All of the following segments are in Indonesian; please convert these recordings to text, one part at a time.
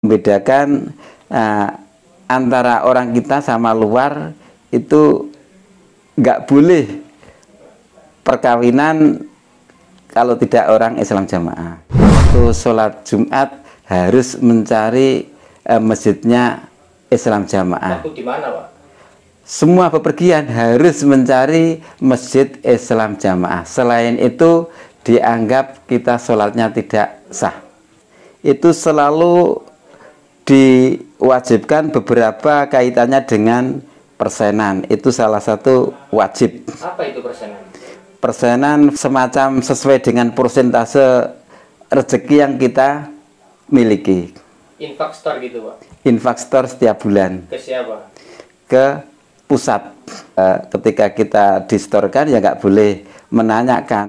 Membedakan antara orang kita sama luar itu nggak boleh perkawinan kalau tidak orang Islam jamaah. Itu sholat Jumat harus mencari masjidnya Islam jamaah. Waktu di mana, Pak? Semua bepergian harus mencari masjid Islam jamaah. Selain itu dianggap kita sholatnya tidak sah. Itu selalu diwajibkan beberapa kaitannya dengan persenan. Itu salah satu wajib. Apa itu persenan? Persenan semacam sesuai dengan persentase rezeki yang kita miliki. Infak store gitu, Pak? Infak store setiap bulan. Ke siapa? Ke pusat. Ketika kita distorkan ya nggak boleh menanyakan.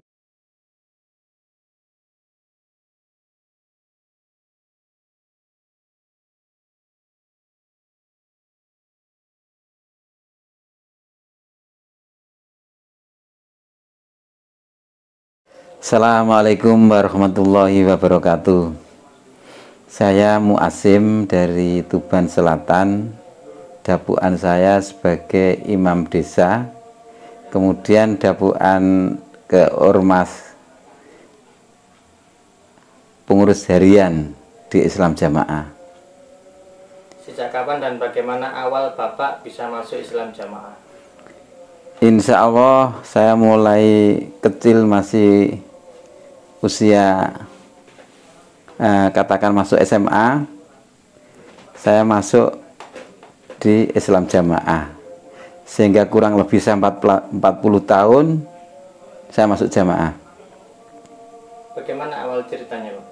Assalamualaikum warahmatullahi wabarakatuh. Saya Muasim dari Tuban Selatan. Dapuan saya sebagai imam desa, kemudian dapuan ke Ormas pengurus harian di Islam Jamaah. Sejak kapan dan bagaimana awal Bapak bisa masuk Islam Jamaah? Insya Allah saya mulai kecil, masih usia katakan masuk SMA, saya masuk di Islam Jamaah, sehingga kurang lebih 40 tahun saya masuk jamaah. Bagaimana awal ceritanya, Pak?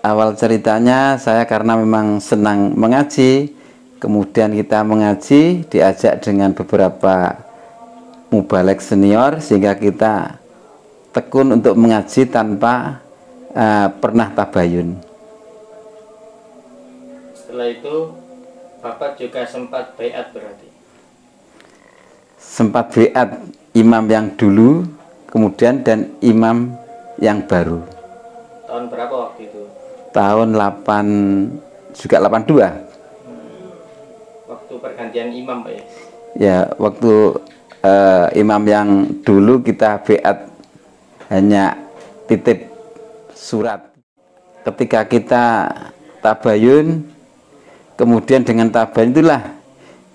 Awal ceritanya saya karena memang senang mengaji, kemudian kita mengaji diajak dengan beberapa mubalek senior, sehingga kita tekun untuk mengaji tanpa pernah tabayun. Setelah itu Bapak juga sempat baiat berarti? Sempat baiat imam yang dulu, kemudian dan imam yang baru. Tahun berapa waktu itu? Tahun 82. Waktu pergantian imam, Pak ya? Ya, waktu imam yang dulu kita baiat hanya titip surat. Ketika kita tabayun, kemudian dengan tabayun itulah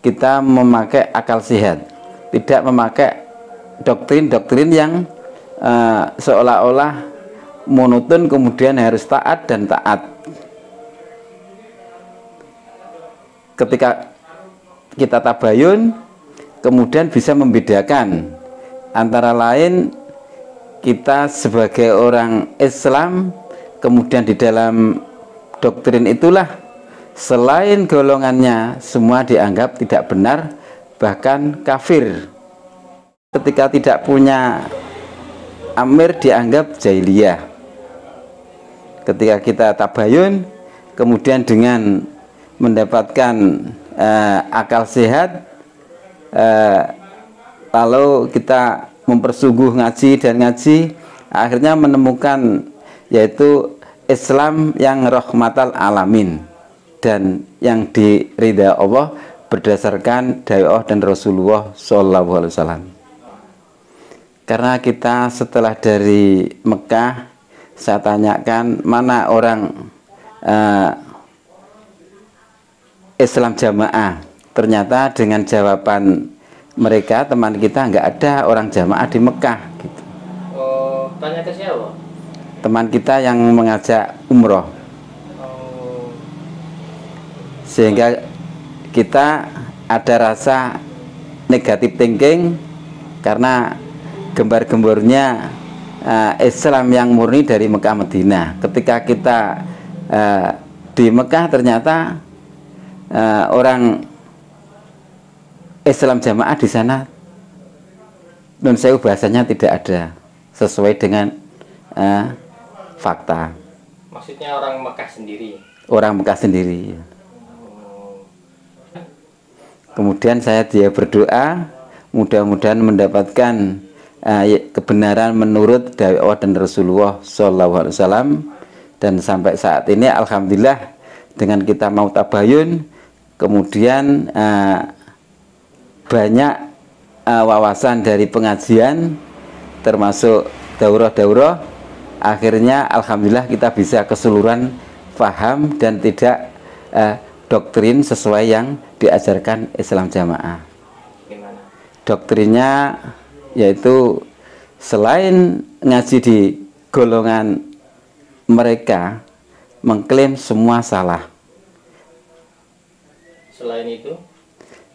kita memakai akal sehat, tidak memakai doktrin-doktrin yang seolah-olah monoton, kemudian harus taat dan taat. Ketika kita tabayun, kemudian bisa membedakan antara lain kita sebagai orang Islam, kemudian di dalam doktrin itulah selain golongannya semua dianggap tidak benar, bahkan kafir. Ketika tidak punya amir dianggap jahiliyah. Ketika kita tabayun, kemudian dengan mendapatkan akal sehat, lalu kita mempersungguh ngaji dan ngaji, akhirnya menemukan yaitu Islam yang rahmatal alamin dan yang diridha Allah berdasarkan dakwah dan Rasulullah SAW. Karena kita setelah dari Mekah, saya tanyakan mana orang Islam jamaah. Ternyata dengan jawaban mereka, teman kita, nggak ada orang jamaah di Mekah gitu. Oh, tanya ke siapa? Teman kita yang mengajak umroh. Sehingga kita ada rasa negatif thinking karena gembar-gembornya Islam yang murni dari Mekah Madinah. Ketika kita di Mekah, ternyata orang Islam jamaah di sana, nun sewu, bahasanya tidak ada sesuai dengan fakta. Maksudnya orang Mekah sendiri? Orang Mekah sendiri. Kemudian dia berdoa, mudah-mudahan mendapatkan kebenaran menurut dakwah dan Rasulullah SAW. Dan sampai saat ini alhamdulillah dengan kita mau tabayun, kemudian banyak wawasan dari pengajian termasuk daurah-daurah, akhirnya alhamdulillah kita bisa keseluruhan paham dan tidak doktrin sesuai yang diajarkan Islam Jamaah. Gimana? Doktrinnya yaitu selain ngaji di golongan mereka mengklaim semua salah.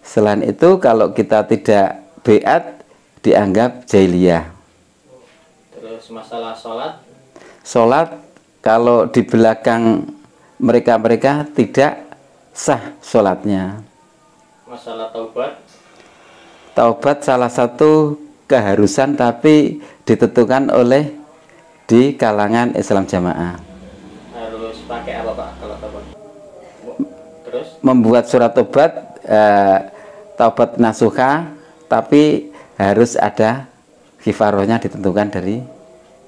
Selain itu kalau kita tidak beat dianggap jahiliyah. Terus masalah sholat? Sholat kalau di belakang mereka tidak sah sholatnya. Masalah taubat? Taubat salah satu keharusan tapi ditentukan oleh di kalangan Islam Jamaah. Harus pakai apa Pak kalau taubat? Terus? Membuat surat taubat, taubat nasuha, tapi harus ada kifarohnya ditentukan dari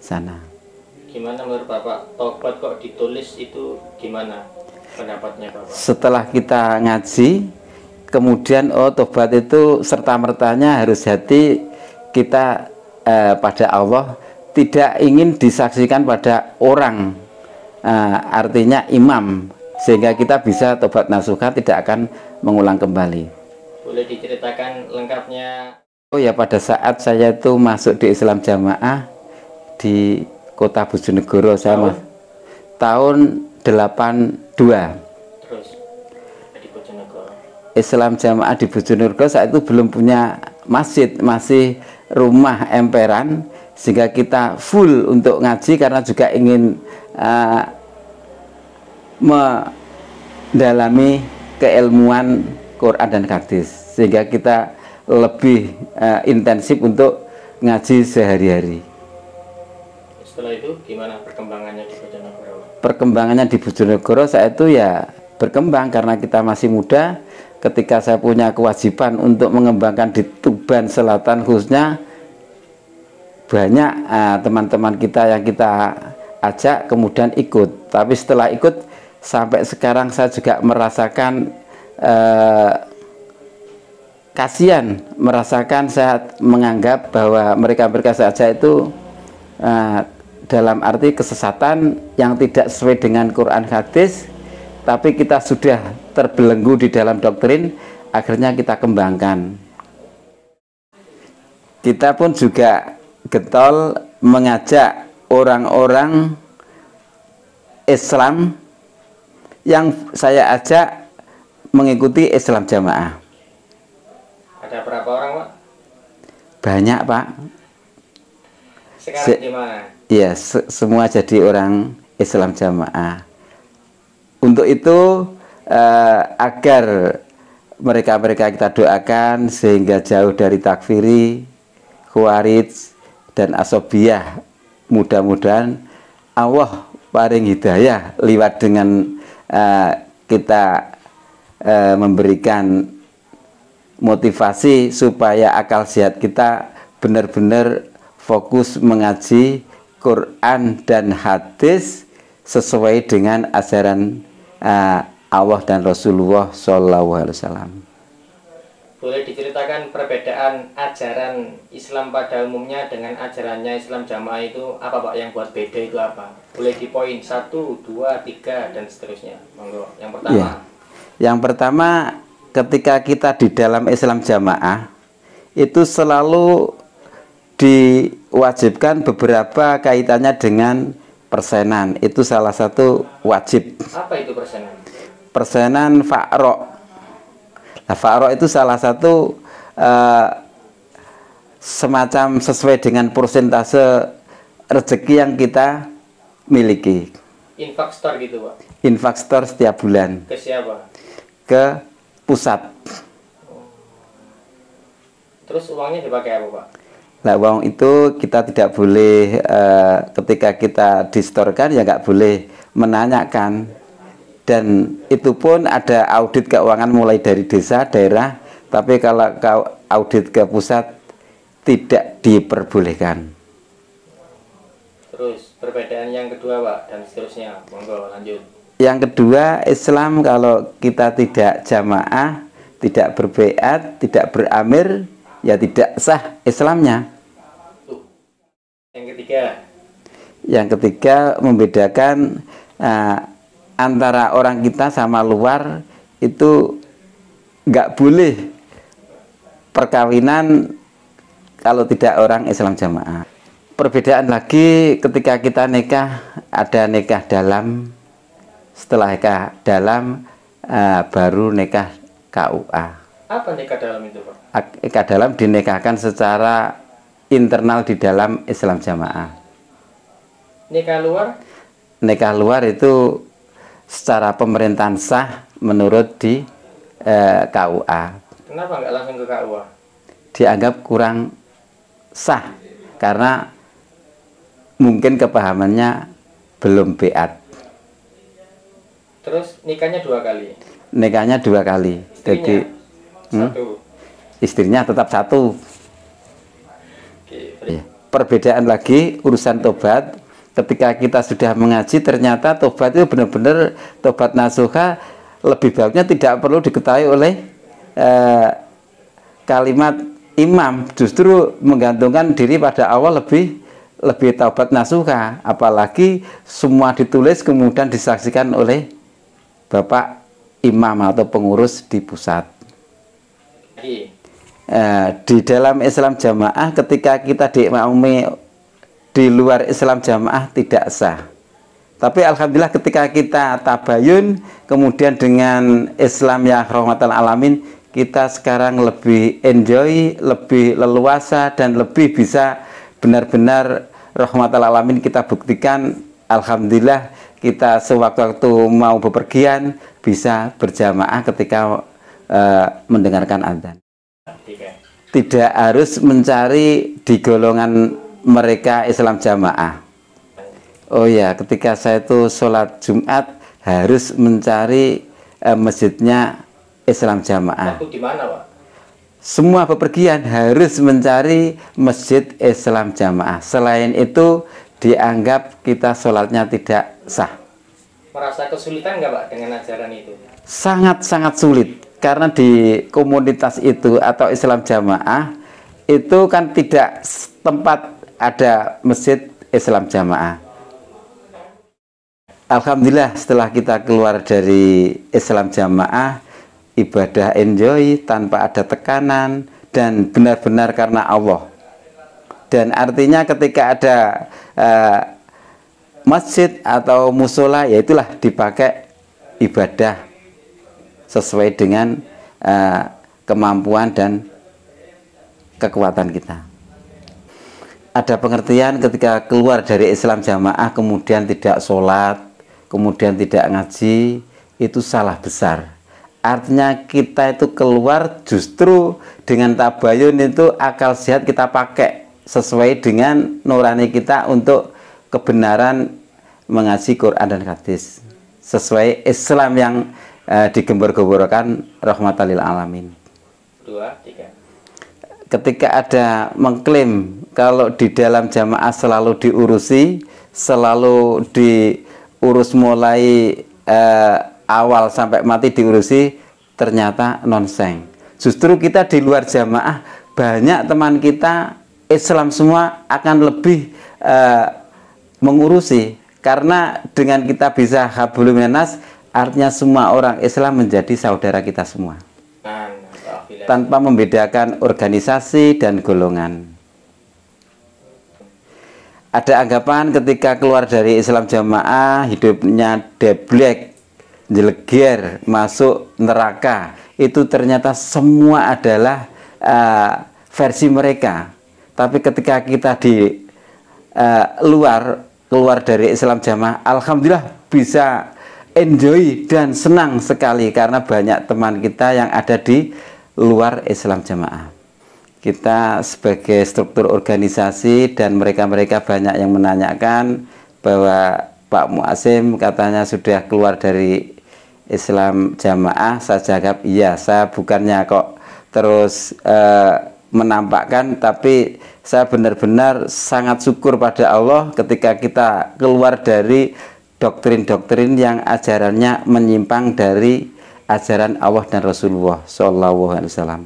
sana. Gimana menurut Bapak, taubat kok ditulis itu gimana pendapatnya Bapak? Setelah kita ngaji, kemudian taubat itu serta-mertanya harus hati kita pada Allah, tidak ingin disaksikan pada orang, artinya imam, sehingga kita bisa taubat nasuha, tidak akan mengulang kembali. Boleh diceritakan lengkapnya? Oh ya, pada saat saya itu masuk di Islam Jamaah di Kota Bojonegoro, sama tahun 82. Terus di Bojonegoro. Islam Jamaah di Bojonegoro saat itu belum punya masjid, masih rumah emperan, sehingga kita full untuk ngaji karena juga ingin mendalami keilmuan Quran dan hadis, sehingga kita lebih intensif untuk ngaji sehari-hari. Setelah itu gimana perkembangannya di Bojonegoro? Perkembangannya di Bojonegoro saat itu ya berkembang karena kita masih muda. Ketika saya punya kewajiban untuk mengembangkan di Tuban Selatan khususnya, banyak teman-teman kita yang kita ajak kemudian ikut. Tapi setelah ikut sampai sekarang saya juga merasakan kasihan, merasakan saya menganggap bahwa mereka-mereka saja itu dalam arti kesesatan yang tidak sesuai dengan Quran hadis, tapi kita sudah terbelenggu di dalam doktrin, akhirnya kita kembangkan. Kita pun juga getol mengajak orang-orang Islam yang saya ajak mengikuti Islam Jamaah. Ada berapa orang Pak? Banyak Pak. Sekarang gimana? Iya, semua jadi orang Islam Jamaah. Untuk itu agar mereka-mereka kita doakan sehingga jauh dari takfiri, khawarij dan asobiyah. Mudah-mudahan Allah paring hidayah lewat dengan kita memberikan motivasi supaya akal sehat kita benar-benar fokus mengaji Quran dan hadis sesuai dengan ajaran Allah dan Rasulullah SAW. Boleh diceritakan perbedaan ajaran Islam pada umumnya dengan ajarannya Islam Jamaah itu apa Pak? Yang buat beda itu apa? Boleh dipoin 1, 2, 3 dan seterusnya. Monggo. Yang pertama. Ya. Yang pertama, ketika kita di dalam Islam Jamaah itu selalu diwajibkan beberapa kaitannya dengan persenan. Itu salah satu wajib. Apa itu persenan? Persenan fa'ro. Nah, fa'ro itu salah satu semacam sesuai dengan persentase rezeki yang kita miliki. Infak store gitu Pak? Infak store setiap bulan. Ke siapa? Ke pusat. Terus uangnya dipakai apa Pak? Nah, uang itu kita tidak boleh ketika kita distorkan ya nggak boleh menanyakan, dan itu pun ada audit keuangan mulai dari desa, daerah, tapi kalau audit ke pusat tidak diperbolehkan. Terus perbedaan yang kedua Pak dan seterusnya, monggo lanjut. Yang kedua, Islam kalau kita tidak jamaah, tidak berbaiat, tidak beramir, ya tidak sah Islamnya. Yang ketiga. Yang ketiga, membedakan antara orang kita sama luar itu nggak boleh perkawinan kalau tidak orang Islam jamaah. Perbedaan lagi ketika kita nikah, ada nikah dalam, setelah nikah dalam baru nikah KUA. Apa nikah dalam itu, Pak? Nikah dalam dinikahkan secara internal di dalam Islam jamaah. Nikah luar? Nikah luar itu secara pemerintahan sah menurut di KUA. Kenapa nggak langsung ke KUA? Dianggap kurang sah karena mungkin kepahamannya belum beat. Terus nikahnya 2 kali? Nikahnya 2 kali. Istrinya Jadi satu. Istrinya tetap satu. Oke, Perbedaan lagi urusan tobat. Ketika kita sudah mengaji, ternyata tobat itu benar-benar tobat nasuha, lebih baiknya tidak perlu diketahui oleh kalimat imam. Justru menggantungkan diri pada Allah lebih taubat nasuha. Apalagi semua ditulis kemudian disaksikan oleh Bapak imam atau pengurus di pusat. Di dalam Islam jamaah, ketika kita diimami di luar Islam jamaah tidak sah. Tapi alhamdulillah ketika kita tabayun kemudian dengan Islam yang rahmatan alamin, kita sekarang lebih enjoy, lebih leluasa, dan lebih bisa benar-benar rahmatan alamin kita buktikan. Alhamdulillah kita sewaktu-waktu mau bepergian bisa berjamaah ketika mendengarkan adzan. Tidak harus mencari di golongan mereka Islam jamaah. Oh ya, ketika saya itu sholat Jumat harus mencari masjidnya Islam jamaah. Waktu di mana, Pak? Semua bepergian harus mencari masjid Islam jamaah. Selain itu dianggap kita sholatnya tidak sah. Merasa kesulitan nggak, Pak, dengan ajaran itu? Sangat-sangat sulit. Karena di komunitas itu atau Islam jamaah itu kan tidak tempat ada masjid Islam jamaah. Alhamdulillah setelah kita keluar dari Islam jamaah, ibadah enjoy tanpa ada tekanan dan benar-benar karena Allah. Dan artinya ketika ada masjid atau musola, ya itulah dipakai ibadah sesuai dengan kemampuan dan kekuatan kita. Ada pengertian ketika keluar dari Islam jamaah kemudian tidak sholat, kemudian tidak ngaji, itu salah besar. Artinya kita itu keluar justru dengan tabayun itu akal sehat kita pakai sesuai dengan nurani kita untuk kebenaran mengaji Quran dan hadis sesuai Islam yang digembor-gemborkan rahmatan lil alamin. 2, 3. Ketika ada mengklaim kalau di dalam jamaah selalu diurusi, selalu diurus mulai awal sampai mati diurusi, ternyata nonseng. Justru kita di luar jamaah banyak teman kita Islam semua akan lebih mengurusi, karena dengan kita bisa hablum minan nas, artinya semua orang Islam menjadi saudara kita semua tanpa membedakan organisasi dan golongan. Ada anggapan ketika keluar dari Islam jamaah hidupnya deblek, jeleger, masuk neraka. Itu ternyata semua adalah versi mereka. Tapi ketika kita di keluar dari Islam jamaah, alhamdulillah bisa enjoy dan senang sekali karena banyak teman kita yang ada di luar Islam jamaah. Kita sebagai struktur organisasi dan mereka-mereka banyak yang menanyakan bahwa Pak Muasim katanya sudah keluar dari Islam jamaah. Saya jawab iya, saya bukannya kok terus menampakkan, tapi saya benar-benar sangat syukur pada Allah ketika kita keluar dari doktrin-doktrin yang ajarannya menyimpang dari ajaran Allah dan Rasulullah Shallallahu Alaihi Wasallam.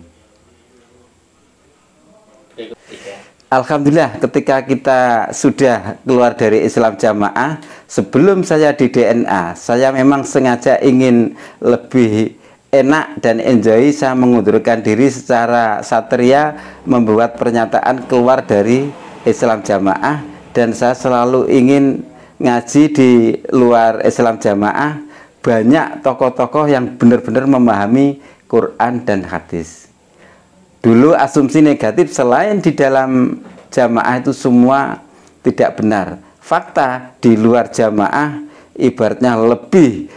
Alhamdulillah, ketika kita sudah keluar dari Islam Jamaah, sebelum saya di DNA, saya memang sengaja ingin lebih enak dan enjoy. Saya mengundurkan diri secara satria, membuat pernyataan keluar dari Islam Jamaah, dan saya selalu ingin ngaji di luar Islam Jamaah, banyak tokoh-tokoh yang benar-benar memahami Quran dan hadis. Dulu asumsi negatif selain di dalam jamaah itu semua tidak benar. Fakta di luar jamaah ibaratnya lebih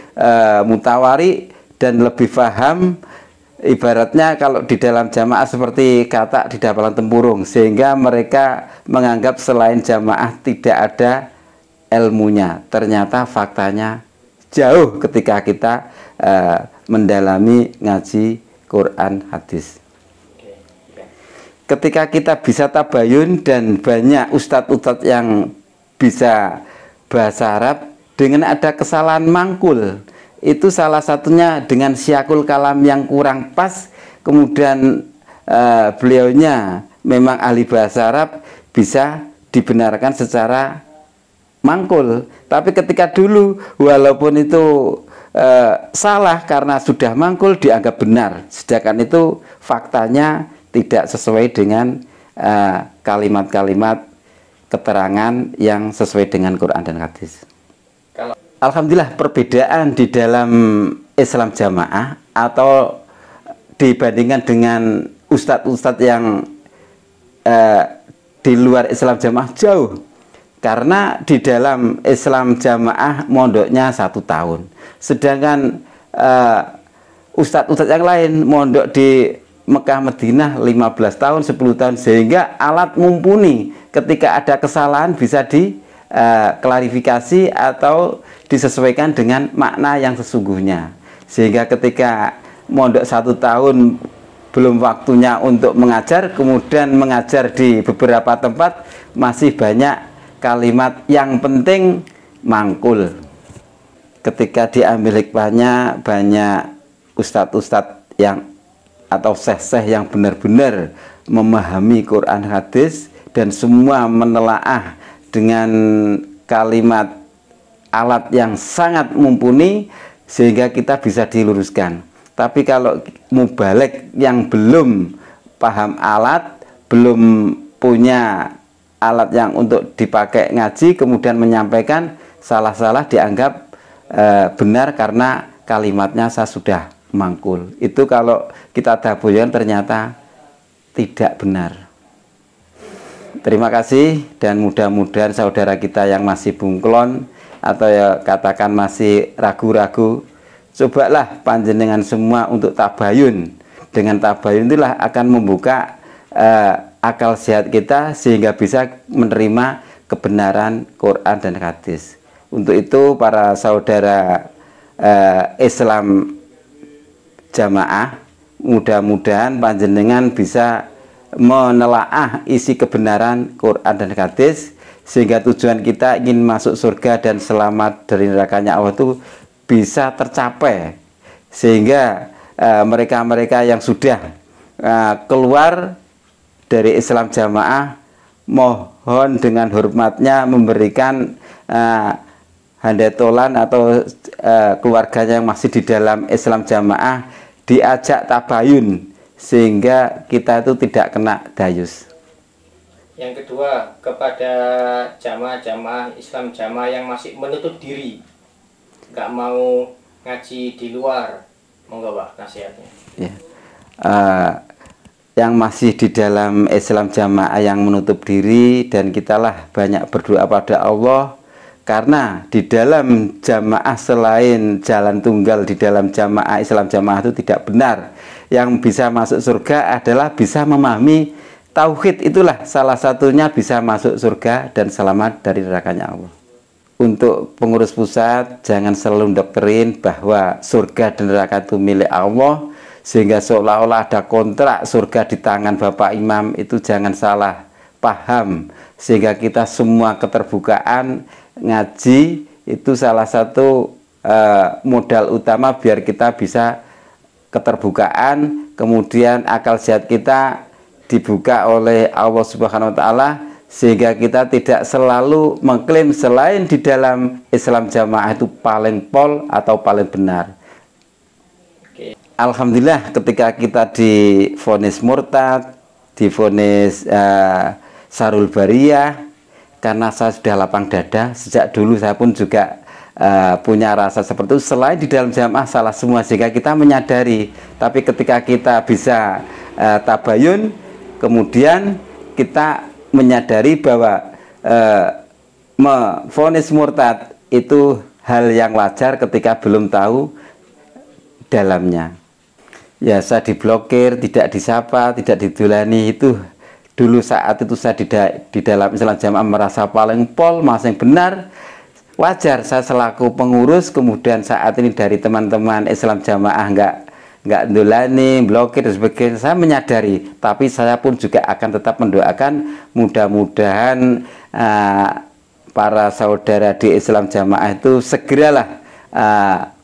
mutawari dan lebih paham. Ibaratnya kalau di dalam jamaah seperti katak di dapalan tempurung, sehingga mereka menganggap selain jamaah tidak ada ilmunya. Ternyata faktanya jauh ketika kita mendalami ngaji Quran hadis. Ketika kita bisa tabayun dan banyak ustadz-ustadz yang bisa bahasa Arab, dengan ada kesalahan mangkul, itu salah satunya dengan syakul kalam yang kurang pas, kemudian beliaunya memang ahli bahasa Arab, bisa dibenarkan secara mangkul. Tapi ketika dulu walaupun itu salah karena sudah mangkul dianggap benar, sedangkan itu faktanya tidak sesuai dengan kalimat-kalimat keterangan yang sesuai dengan Quran dan hadis. Alhamdulillah, perbedaan di dalam Islam Jamaah atau dibandingkan dengan ustadz-ustadz yang di luar Islam Jamaah jauh. Karena di dalam Islam Jamaah mondoknya 1 tahun, sedangkan ustadz-ustadz yang lain mondok di Mekah Madinah 15 tahun, 10 tahun, sehingga alat mumpuni ketika ada kesalahan bisa diklarifikasi atau disesuaikan dengan makna yang sesungguhnya. Sehingga ketika mondok 1 tahun belum waktunya untuk mengajar, kemudian mengajar di beberapa tempat masih banyak kalimat yang penting mangkul. Ketika diambil hikmahnya, banyak ustadz-ustadz yang atau syekh-syekh yang benar-benar memahami Quran hadis dan semua menelaah dengan kalimat alat yang sangat mumpuni sehingga kita bisa diluruskan. Tapi kalau mubalik yang belum paham alat, belum punya alat yang untuk dipakai ngaji, kemudian menyampaikan salah-salah, dianggap benar karena kalimatnya saya sudah mangkul. Itu kalau kita tabayun ternyata tidak benar. Terima kasih, dan mudah-mudahan saudara kita yang masih bunglon atau ya katakan masih ragu-ragu, cobalah panjenengan semua untuk tabayun. Dengan tabayun itulah akan membuka akal sehat kita sehingga bisa menerima kebenaran Quran dan hadis. Untuk itu para saudara Islam Jamaah, mudah-mudahan panjenengan bisa menelaah isi kebenaran Quran dan hadis sehingga tujuan kita ingin masuk surga dan selamat dari nerakanya Allah itu bisa tercapai, sehingga mereka-mereka yang sudah keluar dari Islam Jamaah mohon dengan hormatnya memberikan handetolan atau keluarganya yang masih di dalam Islam Jamaah diajak tabayun sehingga kita itu tidak kena dayus. Yang kedua, kepada jamaah-jamaah Islam Jamaah yang masih menutup diri, nggak mau ngaji di luar, monggo Pak nasihatnya. Ya. Yang masih di dalam Islam Jamaah yang menutup diri, dan kitalah banyak berdoa pada Allah. Karena di dalam jamaah selain jalan tunggal, di dalam jamaah Islam Jamaah itu tidak benar. Yang bisa masuk surga adalah bisa memahami tauhid, itulah salah satunya bisa masuk surga dan selamat dari nerakanya Allah. Untuk pengurus pusat, jangan selalu doktrin bahwa surga dan neraka itu milik Allah, sehingga seolah-olah ada kontrak surga di tangan Bapak Imam. Itu jangan salah paham, sehingga kita semua keterbukaan ngaji itu salah satu modal utama biar kita bisa keterbukaan, kemudian akal sehat kita dibuka oleh Allah Subhanahu wa Ta'ala, sehingga kita tidak selalu mengklaim selain di dalam Islam Jamaah itu paling pol atau paling benar. Alhamdulillah, ketika kita divonis murtad, divonis Sarul Bariyah, karena saya sudah lapang dada, sejak dulu saya pun juga punya rasa seperti itu, selain di dalam jamaah salah semua, sehingga kita menyadari. Tapi ketika kita bisa tabayun, kemudian kita menyadari bahwa memvonis murtad itu hal yang wajar ketika belum tahu dalamnya. Ya, saya diblokir, tidak disapa, tidak didulani, itu dulu saat itu saya di dalam Islam Jamaah merasa paling pol, masing benar. Wajar saya selaku pengurus, kemudian saat ini dari teman-teman Islam Jamaah nggak dulani, blokir dan sebagainya, saya menyadari. Tapi saya pun juga akan tetap mendoakan mudah-mudahan para saudara di Islam Jamaah itu segeralah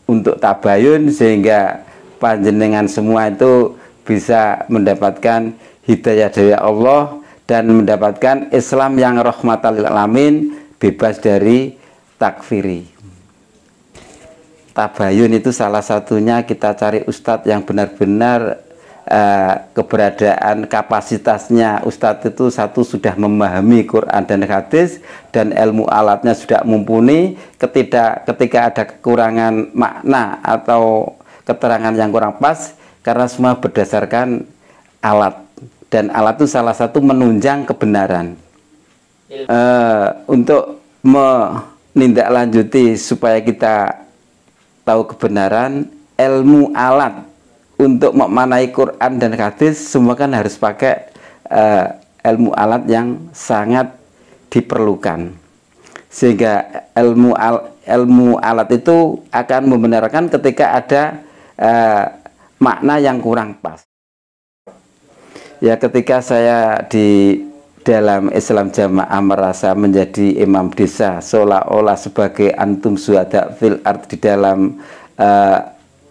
untuk tabayun, sehingga panjenengan semua itu bisa mendapatkan hidayah dari Allah dan mendapatkan Islam yang rahmatan lil alamin, bebas dari takfiri. Tabayun itu salah satunya kita cari ustadz yang benar-benar keberadaan kapasitasnya ustadz itu satu sudah memahami Quran dan hadis dan ilmu alatnya sudah mumpuni. Ketika ada kekurangan makna atau keterangan yang kurang pas, karena semua berdasarkan alat, dan alat itu salah satu menunjang kebenaran. Untuk menindaklanjuti supaya kita tahu kebenaran, ilmu alat untuk memaknai Quran dan hadis semua kan harus pakai ilmu alat yang sangat diperlukan, sehingga ilmu alat itu akan membenarkan ketika ada makna yang kurang pas. Ya, ketika saya di dalam Islam Jamaah merasa menjadi imam desa, seolah-olah sebagai antum syuhada fil ard di dalam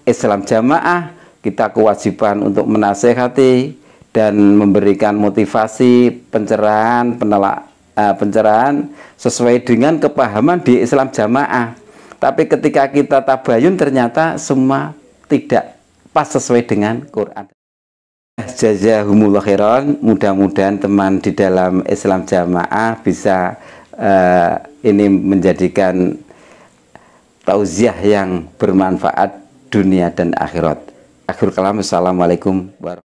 Islam Jamaah, kita kewajiban untuk menasehati dan memberikan motivasi, pencerahan sesuai dengan kepahaman di Islam Jamaah. Tapi ketika kita tabayun ternyata semua tidak pas sesuai dengan Quran. Jazakumullah khairan. Mudah-mudahan teman di dalam Islam Jamaah bisa ini menjadikan tauziah yang bermanfaat dunia dan akhirat. Akhir kalam, assalamualaikum warahmatullahi wabarakatuh.